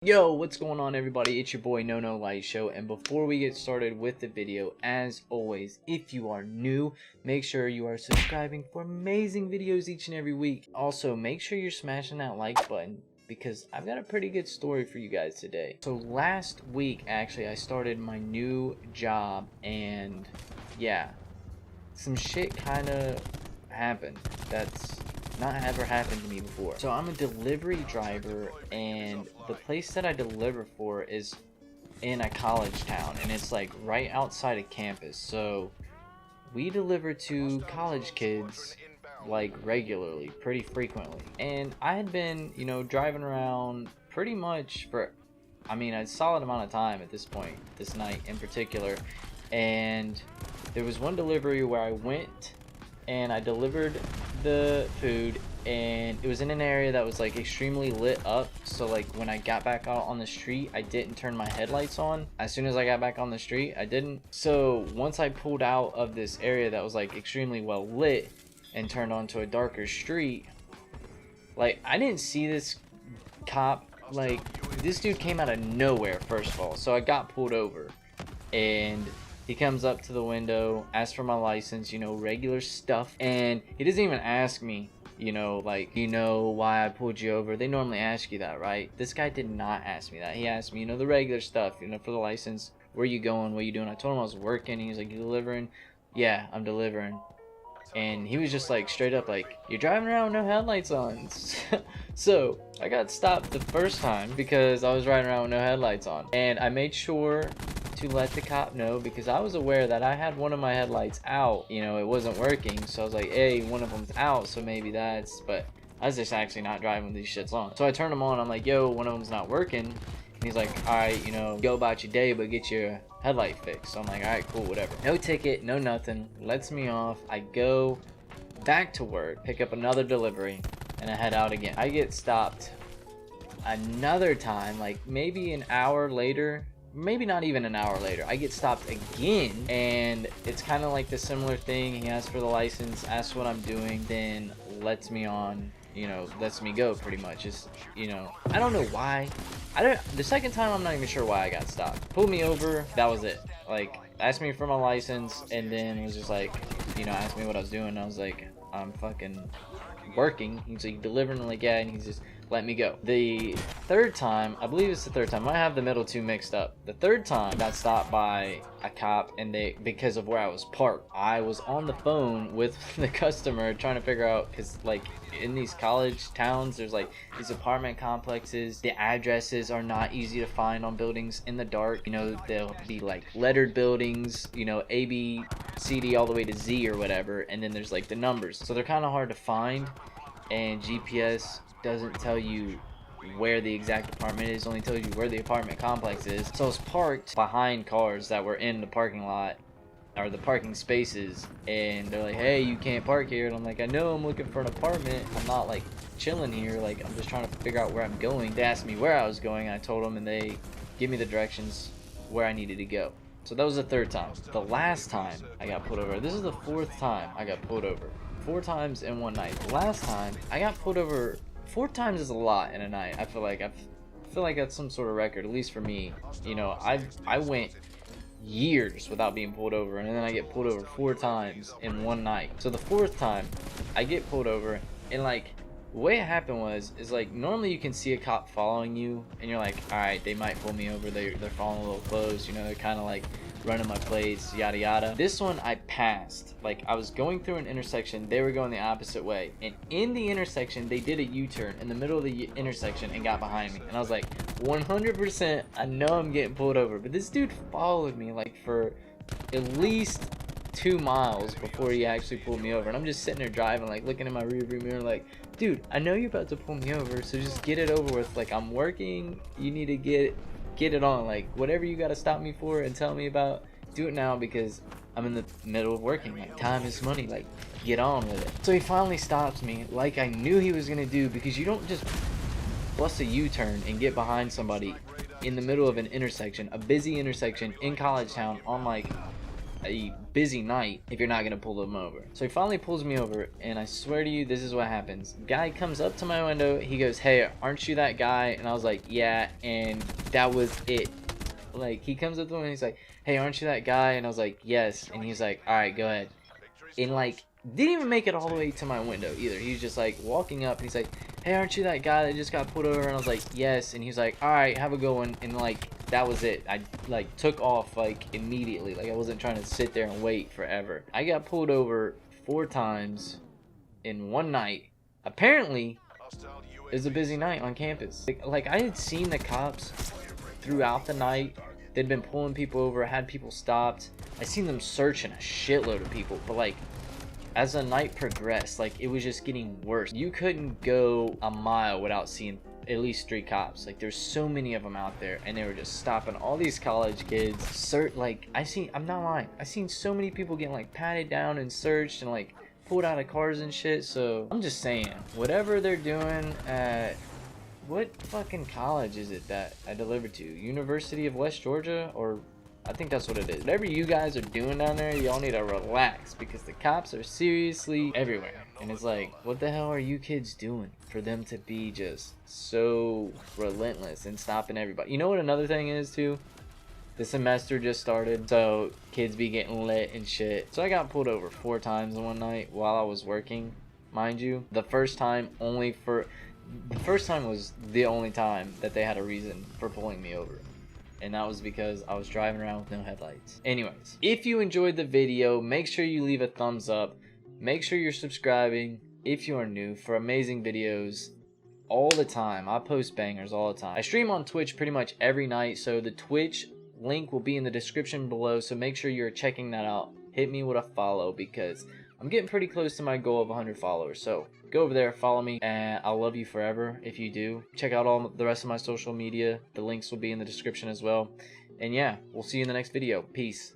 Yo, what's going on everybody? It's your boy NONOLIGHTSHOW, and before we get started with the video, as always, if you are new, make sure you are subscribing for amazing videos each and every week. Also, make sure you're smashing that like button because I've got a pretty good story for you guys today. So last week, actually, I started my new job, and yeah, some shit kind of happened that's not ever happened to me before. So I'm a delivery driver, and the place that I deliver for is in a college town, and it's like right outside of campus. So we deliver to college kids like regularly, pretty frequently. And I had been, driving around pretty much for, a solid amount of time at this point, this night in particular. And there was one delivery where I went and I delivered the food, and it was in an area that was like extremely lit up, so like when I got back out on the street, I didn't turn my headlights on. As soon as I got back on the street, I didn't. So once I pulled out of this area that was like extremely well lit and turned onto a darker street, like I didn't see this cop. Like, this dude came out of nowhere, first of all. So I got pulled over, and he comes up to the window, asks for my license, regular stuff. And he doesn't even ask me, why I pulled you over. They normally ask you that, right? This guy did not ask me that. He asked me, the regular stuff, for the license. Where you going? What you doing? I told him I was working. He was like, you delivering? Yeah, I'm delivering. And he was just like straight up like, you're driving around with no headlights on. So I got stopped the first time because I was riding around with no headlights on. And I made sure to let the cop know, because I was aware that I had one of my headlights out, it wasn't working. So I was like, hey, one of them's out, so maybe that's, but I was just actually not driving with these shits on. So I turned them on. I'm like, yo, one of them's not working. And he's like, all right, go about your day, but get your headlight fixed. So I'm like, all right, cool, whatever. No ticket, no nothing, lets me off. I go back to work, pick up another delivery, and I head out again. I get stopped another time, like maybe an hour later, maybe not even an hour later. I get stopped again, and it's kind of like the similar thing. He asks for the license, asks what I'm doing, then lets me on, lets me go pretty much. Just, I don't know why. The second time, I'm not even sure why I got stopped. Pulled me over, that was it. Like, asked me for my license, and then was just like, asked me what I was doing. I was like, I'm fucking working. He's like, delivering? I'm like, yeah, and he's just let me go. The third time, I believe it's the third time, I have the middle two mixed up. The third time, I got stopped by a cop, and because of where I was parked. I was on the phone with the customer trying to figure out, because like in these college towns, there's like these apartment complexes. The addresses are not easy to find on buildings in the dark. They'll be like lettered buildings, A, B, C, D all the way to Z or whatever, and then there's like the numbers, so they're kind of hard to find, and GPS doesn't tell you where the exact apartment is, only tells you where the apartment complex is. So I was parked behind cars that were in the parking lot, or the parking spaces, and they're like, hey, you can't park here. And I'm like, I know, I'm looking for an apartment, I'm not like chilling here, like I'm just trying to figure out where I'm going. They asked me where I was going, and I told them, and they gave me the directions where I needed to go. So that was the third time. The last time I got pulled over, this is the fourth time I got pulled over. 4 times in one night. The last time I got pulled over, 4 times is a lot in a night. I feel like that's some sort of record, at least for me. I went years without being pulled over, and then I get pulled over 4 times in one night. So the 4th time I get pulled over, and like the way it happened is like, normally you can see a cop following you, and you're like, all right, they might pull me over. They're following a little close. They're kind of like running my plates, yada yada. This one I passed. Like, I was going through an intersection, they were going the opposite way, and in the intersection they did a U-turn in the middle of the intersection and got behind me, and I was like, 100% I know I'm getting pulled over. But this dude followed me like for at least 2 miles before he actually pulled me over, and I'm just sitting there driving, like looking in my rearview mirror like, dude, I know you're about to pull me over, so just get it over with. Like, I'm working, you need to get it on. Like, whatever you gotta stop me for and tell me about, do it now, because I'm in the middle of working. Like, time is money, like, get on with it. So he finally stops me, like I knew he was gonna do, because you don't just bust a U-turn and get behind somebody in the middle of an intersection, a busy intersection in college town, on like a busy night if you're not gonna pull them over. So he finally pulls me over, and I swear to you, this is what happens. Guy comes up to my window, he goes, "Hey, aren't you that guy?" And I was like, "Yeah," and that was it. Like, he comes up to me and he's like, "Hey, aren't you that guy?" And I was like, "Yes." And he's like, "All right, go ahead." And like, didn't even make it all the way to my window either. He was just like walking up and he's like, "Hey, aren't you that guy that just got pulled over?" And I was like, "Yes." And he was like, "All right, have a good one." And like, that was it. I like took off like immediately. Like, I wasn't trying to sit there and wait forever. I got pulled over 4 times in one night. Apparently it was a busy night on campus. Like I had seen the cops throughout the night. They'd been pulling people over, had people stopped. I seen them searching a shitload of people, but like, as the night progressed, like, it was just getting worse. You couldn't go a mile without seeing at least 3 cops. Like, there's so many of them out there, and they were just stopping all these college kids. Like, I'm not lying, I seen so many people getting like patted down and searched and like pulled out of cars and shit. So I'm just saying, whatever they're doing at, what fucking college is it that I delivered to? University of West Georgia? Or I think that's what it is. Whatever you guys are doing down there, y'all need to relax, because the cops are seriously everywhere. And it's like, what the hell are you kids doing for them to be just so relentless and stopping everybody? You know what another thing is too? The semester just started, so kids be getting lit and shit. So I got pulled over 4 times in one night while I was working, mind you. The first time was the only time that they had a reason for pulling me over, and that was because I was driving around with no headlights. Anyways, if you enjoyed the video, make sure you leave a thumbs up. Make sure you're subscribing if you are new for amazing videos all the time. I post bangers all the time. I stream on Twitch pretty much every night, so the Twitch link will be in the description below, so make sure you're checking that out. Hit me with a follow, because I'm getting pretty close to my goal of 100 followers. So go over there, follow me, and I'll love you forever if you do. Check out all the rest of my social media. The links will be in the description as well. And yeah, we'll see you in the next video. Peace.